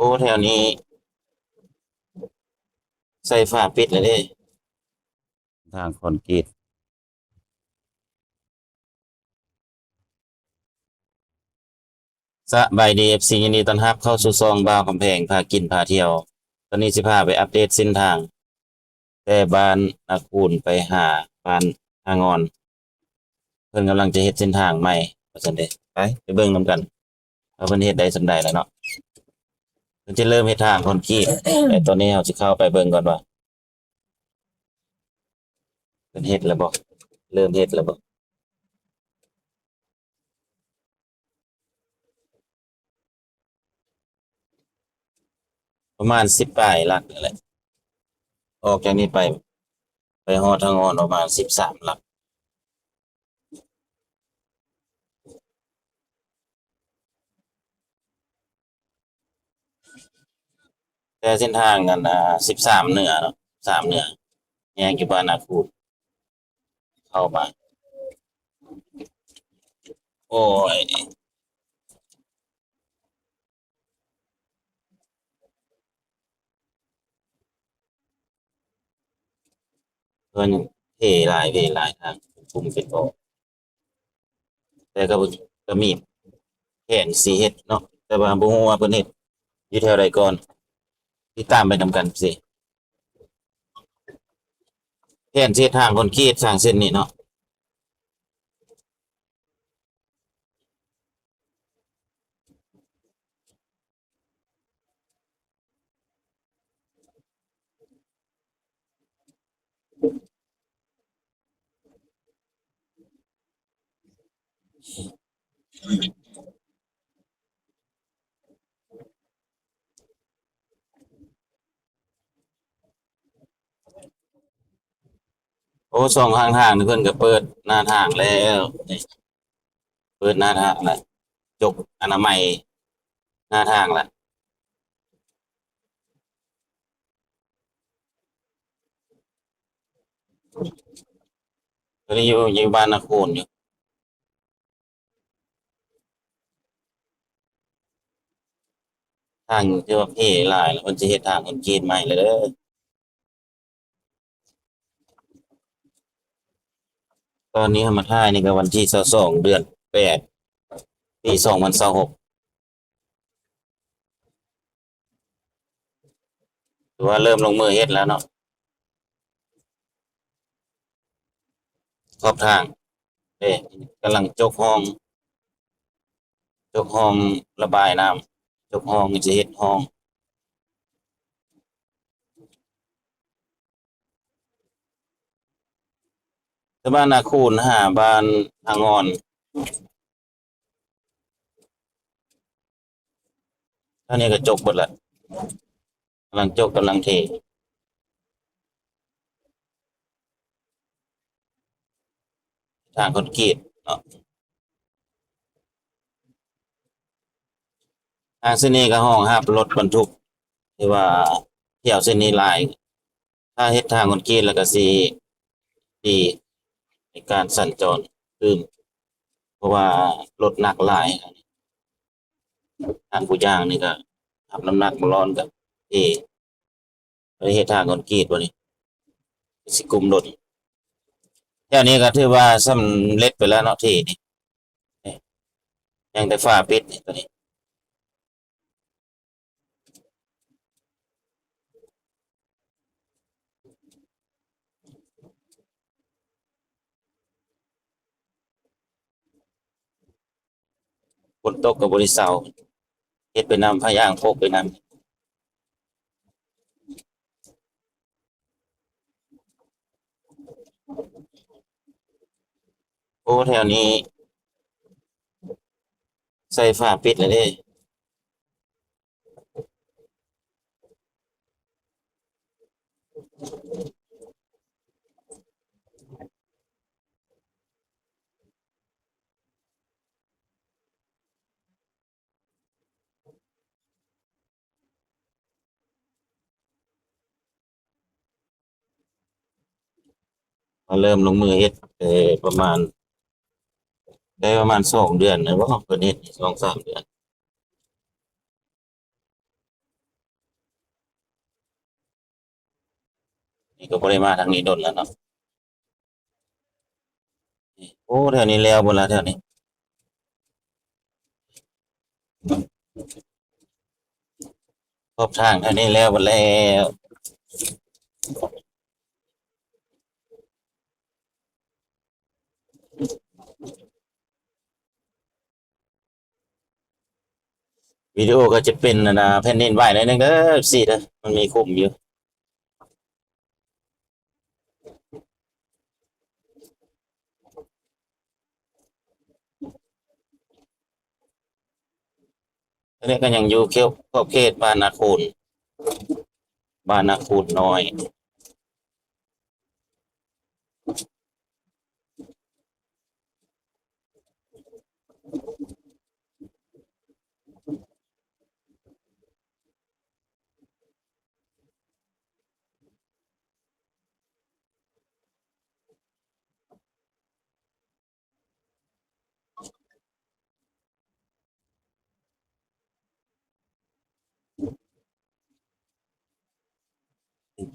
โอ้แถวนี้ใส่ฝ้าปิดเลยเด้ทางคอนกรีตสบายดีเอฟซียินดีต้อนรับเข้าสู่ซองบ่าวกำแพงพากินพาเที่ยวตอนนี้สิพาไปอัปเดตเส้นทางแต่บ้านนาคูนไปหาบ้านหางอนเพิ่นกำลังจะเฮ็ดเส้นทางใหม่ว่าซั่นเด้ไปเบิ่งนำกันว่าเพิ่นเฮ็ดได้ส่ำใดแล้วเนาะเพิ่นจะเริ่มเฮ็ดทางคอนกรีตแต่ตอนนี้เราสิเข้าไปเบิ่งก่อนว่าเพิ่นเฮ็ดแล้วบ่เริ่มเฮ็ดแล้วบ่ประมาณ10ปลายลักนั่นแหละออกจากนี้ไปฮอดทางออนประมาณ13ลัก แต่เส้นทางกัน13เหนือเนาะ3เหนือแยกอยู่บ้านนาคูดเข้ามาโอ้ยเพิ่นเทหลายทางคุมเป็นบ่แต่ก็มีแผนสิเฮ็ดเนาะแต่ว่าบ่ฮู้ว่าเพิ่นเฮ็ดอยู่แถวใดก่อนติดตามไปนำกันสิแผนสิเฮ็ดทางคอนกรีตสร้างเส้นนี้เนาะโอ้ช่องทางนี่เพิ่นก็เปิดหน้าทางแล้วนี่เปิดหน้าทางแล้วจกอนามัยหน้าทางแล้วตอนนี้อยู่บ้านนาคูนอยู่ทางที่ว่าเพหลายแล้วเพิ่นสิเฮ็ดทางคอนกรีตใหม่เลยเด้อ ตอนนี้มาถ่ายนี่ก็วันที่22เดือน8ปี2026ถือว่าเริ่มลงมือเฮ็ดแล้วเนาะขอบทางเด้กำลังจกห้องระบายน้ำจกห้องจะเฮ็ดห้องแต่บ้านนาคูนหาบ้านทางอ่อนท่านี้ก็จกหมดละกำลังจกกำลังเททางคอนกรีตเนาะทางเส้นนี้ก็ห้องรับรถบรรทุกที่ว่าเที่ยวเส้นนี้หลายถ้าเฮ็ดทางคอนกรีตแล้วก็สิดีในการสัญจรขึ้นเพราะว่ารถหนักหลาย ทางผู้ย่างนี่ก็ทำน้ำหนักบ่ร้อนกับที่ประเทศทางคอนกรีตบ่นี่สิกลุ่มรถแถวนี้ก็ถือว่าสำเร็จไปแล้วเนาะที่นี่ยังแต่ฝ้าปิดนี่ตัวนี้ฝนตกก็บ่ได้เซาเฮ็ดไปนำผ้าย่างพกไปนำโอ้แถวนี้ใส่ฝ้าปิดแล้วเด้ก็เริ่มลงมือเฮ็ดประมาณได้ประมาณ2เดือนนะบ่เพิ่นเฮ็ด2-3เดือน นี่ก็บ่ได้มาทางนี้ดนแล้วเนาะโอ้แถวนี้แล้วบ่ล่ะแถวนี้ครบทางแถวนี้แล้วบ่แล้ววิดีโอก็จะเป็นแผ่นดินไหวหน่อยหนึงเด้อสิเด้อมันมีคุมอยู่อันนี้ก็ยังอยู่ขอบเขตบ้านนาคูนบ้านนาคูนน้อย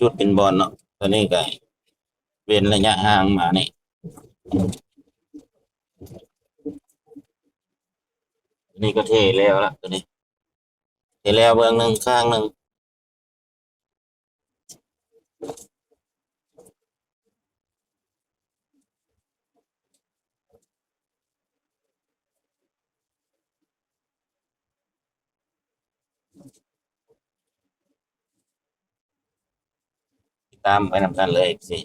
จุดเป็นบอลเนาะตอนนี้ก็เว้นระยะห่างมานี่นี่ก็เทแล้วละตัวนี้เทแล้วเบื้องหนึ่งข้างหนึ่งตามไปนำกันเลยสิ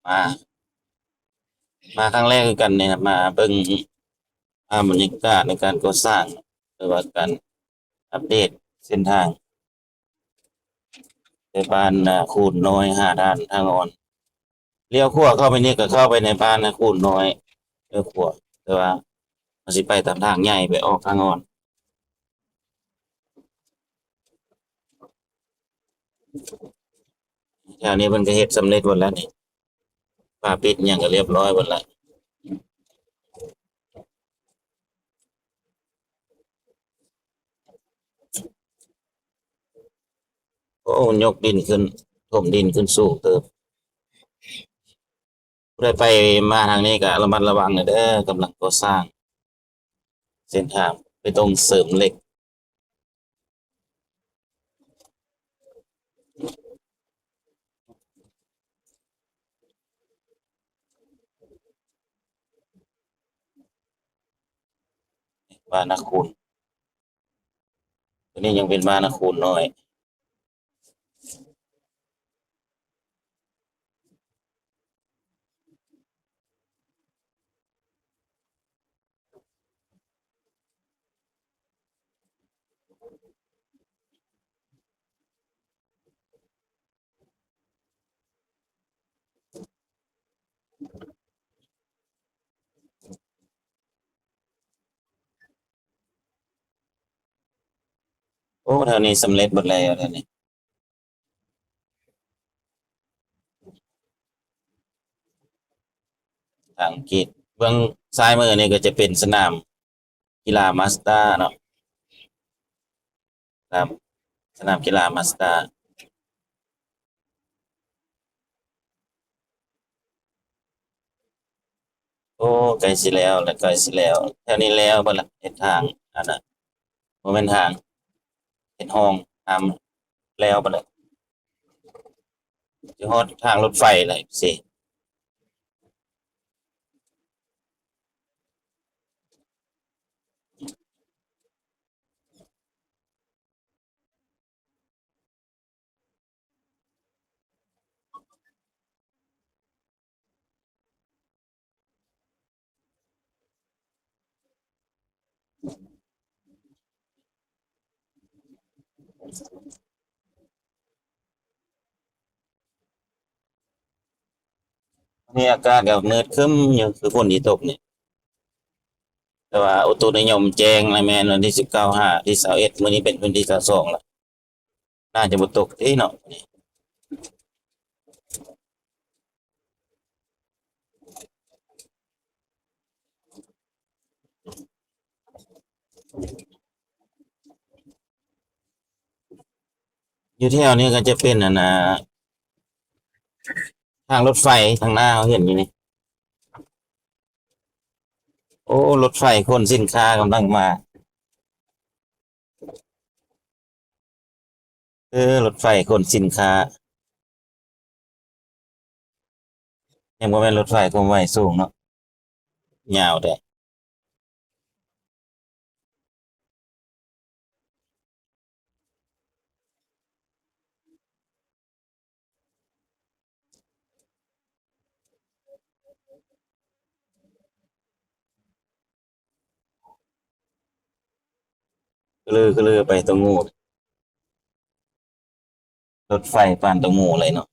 มามาครั้งแรกคือกันเนี่ยครับมาเบิ่งบรรยากาศในการก่อสร้างหรือว่าการอัปเดตเส้นทางในบ้านคูนน้อย5 ด้านทางอ่อนเลี้ยวขวาเข้าไปนี่ก็เข้าไปในบ้านคูนน้อยเลี้ยวขวาแต่ว่ามันสิไปตามทางใหญ่ไปออกทางอ่อนแถวนี้มันก็เฮ็ดสำเร็จหมดแล้วนี่ฝ้าปิดอิหยังก็เรียบร้อยหมดแล้วโอ้ยกดินขึ้นถมดินขึ้นสูงเติบผู้ใดไปมาทางนี้ก็ระมัดระวังหน่อยเด้อกำลังก่อสร้างเส้นทางไปตรงเสริมเหล็กบ้านนาคูนตัวนี้ยังเป็นบ้านนาคูนน้อยโอ้แถวนี้สำเร็จหมดแล้วแถวนี้ทางกีดเบื้องซ้ายมือนี่ก็จะเป็นสนามกีฬามาสด้าเนาะครับสนามกีฬามาสด้าโอ้ใกล้สิแล้วแล้วใกล้สิแล้วแถวนี้แล้วบ่ล่ะเฮ็ดทางอันน่ะบ่แม่นทางเฮ็ดห้องทำแล้วบ่ล่ะสิฮอดทางรถไฟแล้วสินี่อากาศก็มืดครึ้มอยู่คือฝนสิตกนี่แต่ว่าอุตุนิยมแจ้งแล้วแม่นวันที่19ที่21มื้อนี้เป็นวันที่22แล้วน่าจะบ่ตกติเนาะอยู่แถวนี้ก็จะเป็น ทางรถไฟทางหน้าเขาเห็นอยู่นี่โอ้รถไฟขนสินค้ากำลังมารถไฟขนสินค้ายังบ่แม่นรถไฟความไวสูงเนาะยาวแต่ก็เลยไปตรงงูรถไฟปานตรงงูเลยเนาะ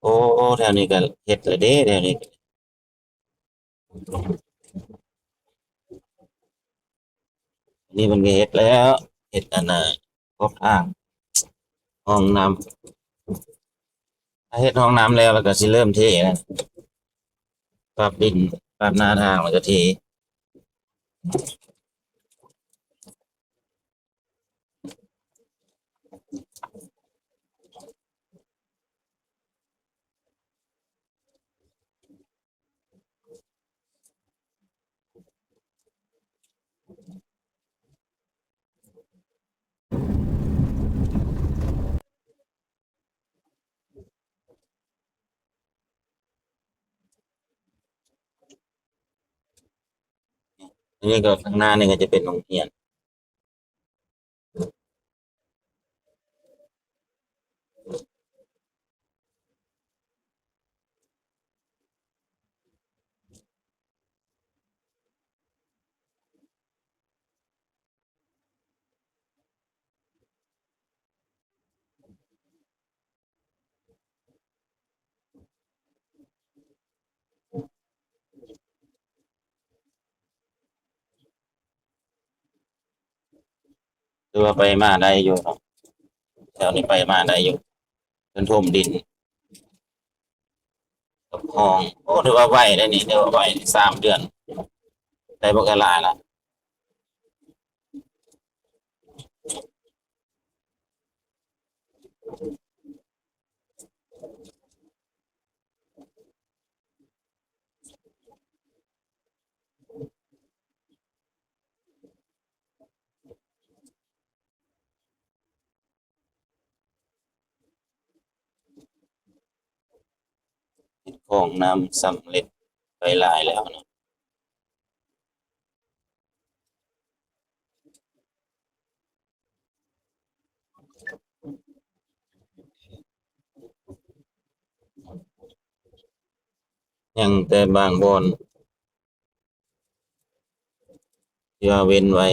โอ้แถวนี้ก็เฮ็ดแล้วเด้แถวนี้นี่มันก็เฮ็ดแล้วเฮ็ดอันน่ะพบทางห้องน้ำถ้าเฮ็ดห้องน้ำแล้วก็สิเริ่มเทนะปรับดินปรับหน้าทางแล้วก็เทอันนี้ก็ข้างหน้านี่ก็จะเป็นโรงเรียนหรือว่าไปมาได้อยู่เนาะแถวนี้ไปมาได้อยู่เพิ่นท่วมดินกับคลองโอ้ถือว่าไวได้นี่ถือว่าไว3 เดือนได้บ่ก็หลายละคลองน้ำสำเร็จไปหลายแล้วเนาะยังแต่บางบ่อนที่ว่าเว้นไว้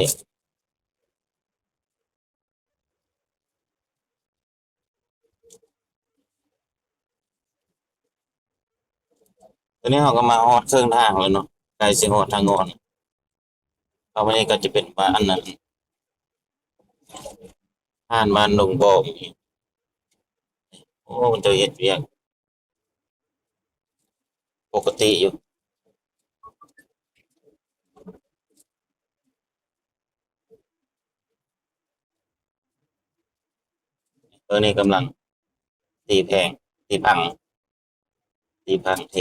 ตอนนี้เราก็มาฮอดครึ่งทางแล้วเนาะใกล้สิฮอดทางงอนต่อไปนี้ก็จะเป็นบ้านอันนั้นห้านบ้านดงบ่อโอ้มันจะเฮ็ดเวียกปกติอยู่นี่กำลังตีแพงตีพังตีพังเท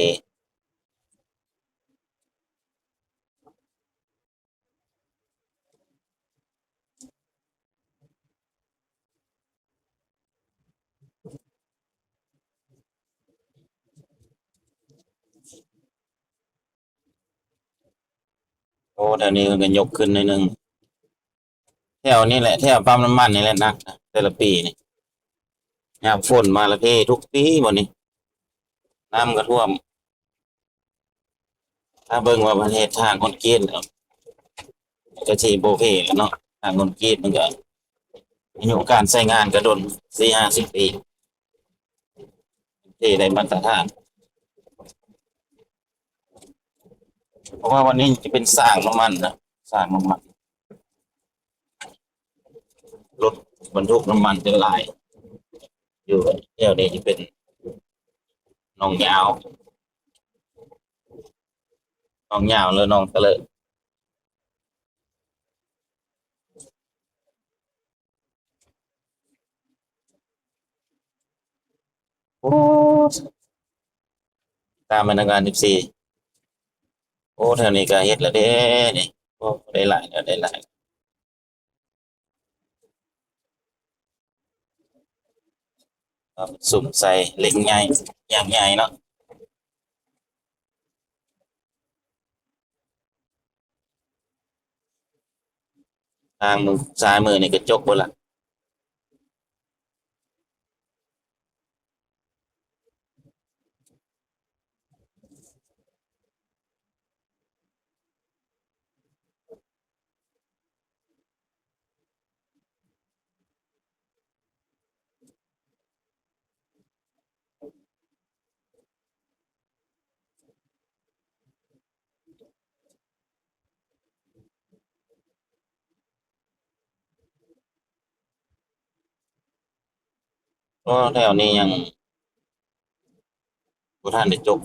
โอ้แถวนี้มันก็ยกขึ้นหน่อยหนึ่งแถวนี้แหละแถวปั๊มน้ำมันนี่แหละหนักนะแต่ละปีนี่ยามฝนมาและเททุกปีหมดนี่น้ำก็ท่วมถ้าเบิ่งว่าประเทศทางคอนกรีตก็สิบ่เพแเนาะทางคอนกรีตมันก็อายุการใช้งานก็โดน40-50 ปีที่ได้มาตรฐานเพราะว่าวันนี้จะเป็นสร้างน้ำมันนะสร้างน้ำมันรถบรรทุกน้ำมันเป็นหลายอยู่แถวนี้จะเป็นหนองยาวหนองยาวหรือหนองตะเลิด ตามมาตรการ14โอ้แถวนี้ก็เฮ็ดแล้วเด้นี่โอ้ได้หลายแล้วได้หลายครับสุ่มใส่เหล็กใหญ่อย่างใหญ่เนาะทางมือซ้ายมือนี่กระจกบ่ล่ะเพราะแถวนี้ยังบ่ทันได้จบ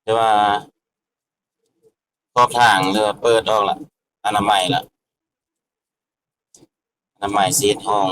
แต่ว่าขอบทางเรือว่าเปิดออกแล้วอนามัยแล้วอนามัยซีดห้อง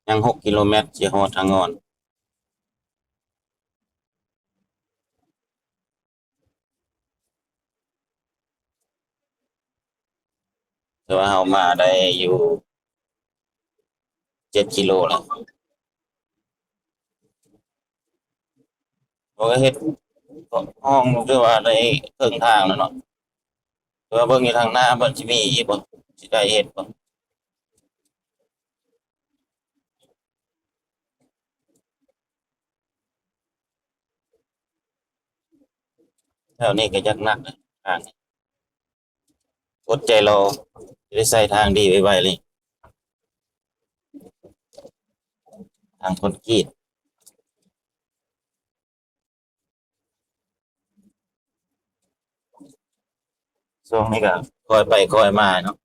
ยัง6 กิโลเมตรสิฮอดทางงอนแต่ว่าเฮามาได้อยู่7 กิโลแล้วเพราะว่าเฮ็ดห้องคือว่าได้ครึ่งทางแล้วเนาะแต่ว่าเบิ่งอยู่ทางหน้าเบิ่นสิมีอีกบ่สิได้เฮ็ดบ่แถวนี้ก็ยักหนักนะทางอดใจรอจะได้ใส่ทางดีไวๆเลยทางคอนกรีตช่วงนี้ก็ค่อยไปค่อยมาเนาะ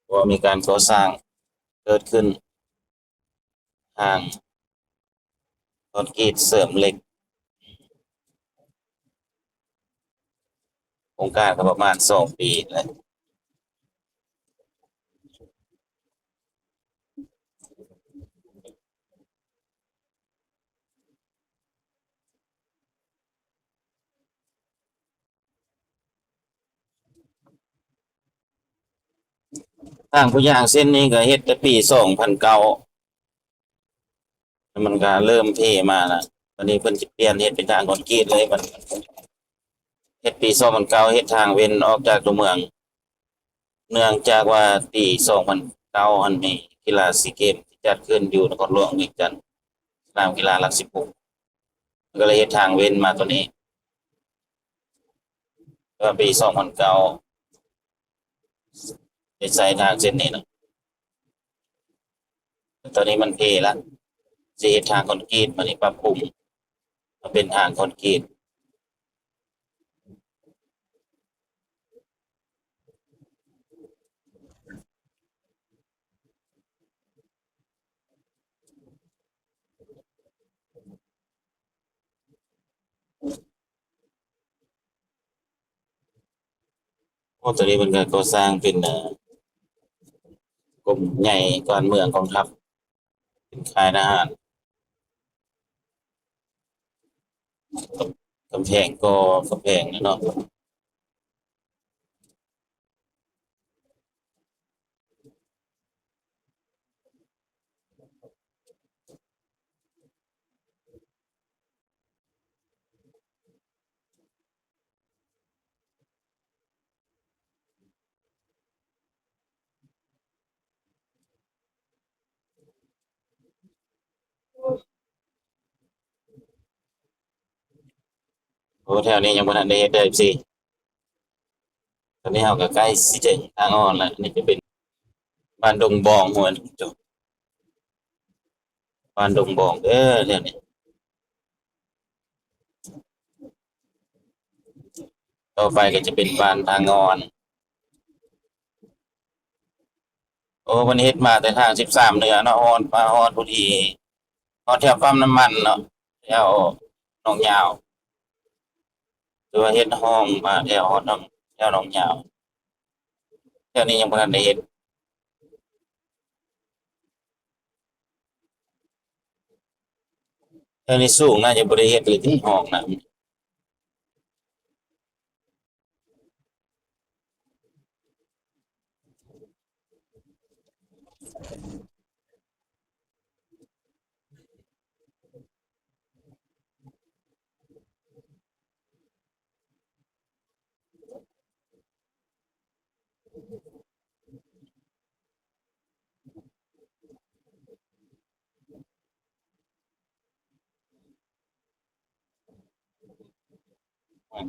เพราะว่ามีการก่อสร้างเกิดขึ้นทางคอนกรีตเสริมเหล็กโครงการก็ประมาณ2 ปีแล้วทางผู้ย่างเส้นนี้ก็เฮ็ดแต่ปี2009แล้วมันก็เริ่มเทมาแล้วตอนนี้เพิ่นสิเปลี่ยนเฮ็ดเป็นทางคอนกรีตเลยมันเฮ็ดปี2009เฮ็ดทางเว้นออกจากตัวเมืองเนื่องจากว่าปี2009อันมีกีฬาซีเกมส์ที่จัดขึ้นอยู่นครหลวงเวียงจันทน์สนามกีฬาหลัก16ก็เลยเฮ็ดทางเว้นมาตัวนี้ก็ปี2009ได้ใช้ทางเส้นนี้เนาะตอนนี้มันเทแล้วสิเฮ็ดทางคอนกรีตมานี่ปรับปรุงมาเป็นทางคอนกรีตเพราะตอนนี้มันก็ก่อสร้างเป็นกรมใหญ่การเมืองกองทัพเป็นค่ายทหารกำแพงก็กำแพงเนาะเพราะว่าแถวนี้ยังบ่ทันได้เฮ็ดเด้อ FC ตอนนี้เราก็ใกล้สิถึงทางอ้อนแล้วนี่จะเป็นบ้านดงบองหัวจบบ้านดงบองเด้อเดี๋ยวนี้ ต่อไปก็จะเป็นบ้านทางงอนโอ้วันนี้เฮ็ดมาแต่ทาง13เหนือเนาะฮอดมาฮอดพุทธีฮอดแถวปั๊มน้ำมันเนาะแถวหนองยาวหรือว่าเฮ็ดห้องมาแถวฮอดแถวหนองยาวแถวนี้ยังบ่ทันได้เฮ็ดแถวนี้สูงน่าจะบ่ได้เฮ็ดเลยที่ห้องน่ะ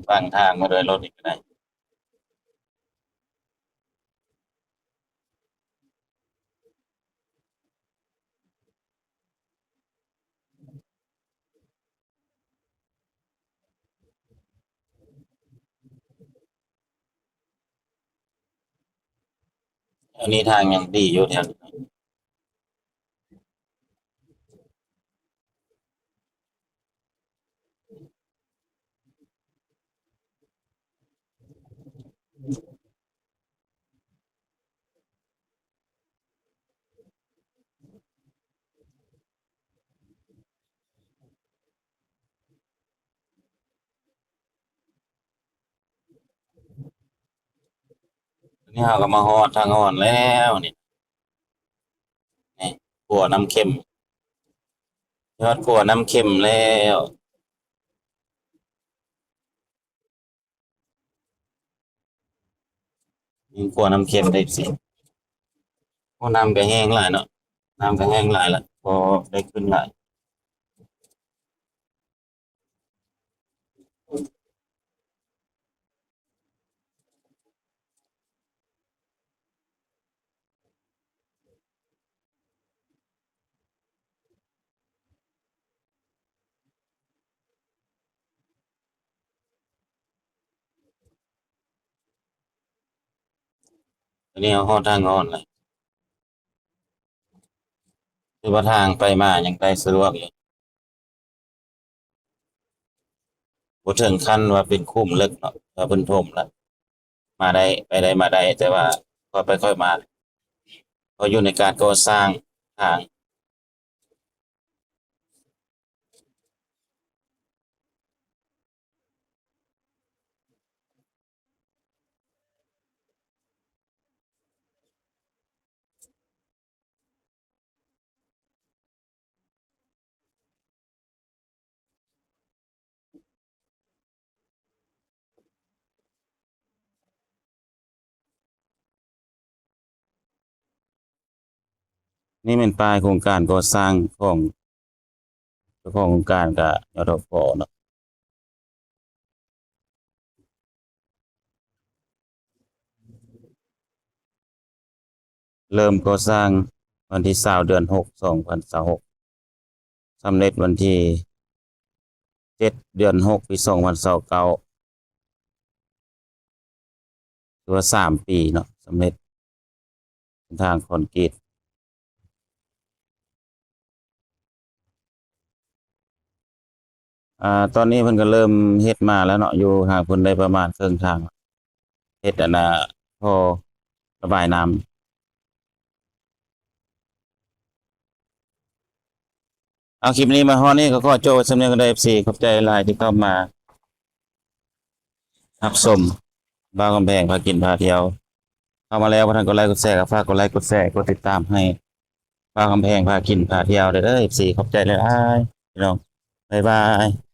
ฟังทางมาเลยรถอีกก็ได้อันนี้ทางยังดีอยู่แถวนี้อันนี้เราก็มาฮอดทางงอนแล้วนี่ขัวน้ำเค็มยอดขัวน้ำเค็มแล้วมีขัวน้ำเค็มได้สิโอ้น้ำก็แห้งหลายเนาะน้ำก็แห้งหลายละพอได้ขึ้นหลายอันนี้เราฮอดทางงอนเลยคือว่าทางไปมายังได้สะดวกอยู่บ่ถึงขั้นว่าเป็นคุ้มลึกเนาะว่าเพิ่นท่วมแล้วมาได้ไปได้มาได้แต่ว่าค่อยไปค่อยมาเพราะอยู่ในการก่อสร้างทางนี่เป็นป้ายโครงการก่อสร้างของเจ้าของโครงการก็ยทฟเนาะเริ่มก่อสร้างวันที่20เดือน6 2026สำเร็จวันที่7เดือน6ปี2029ถือว่า3ปีเนาะสำเร็จเป็นทางคอนกรีตตอนนี้เพิ่นก็เริ่มเฮ็ดมาแล้วเนาะอยู่ห่างเพิ่นได้ประมาณครึ่งทางเฮ็ดอันน่ะพอระบายน้ำเอาคลิปนี้มาฮอดนี้ก็ขอโจทย์สำเนียงกันได้ FC ขอบใจหลายที่เข้ามารับชมบ่าวกำแพงพากินพาเที่ยวเข้ามาแล้วบ่ทันกดไลค์กดแชร์ก็ฝากกดไลค์กดแชร์กดติดตามให้บ่าวกำแพงพากินพาเที่ยวเด้อ FC ขอบใจหลายๆพี่น้องบ๊ายบาย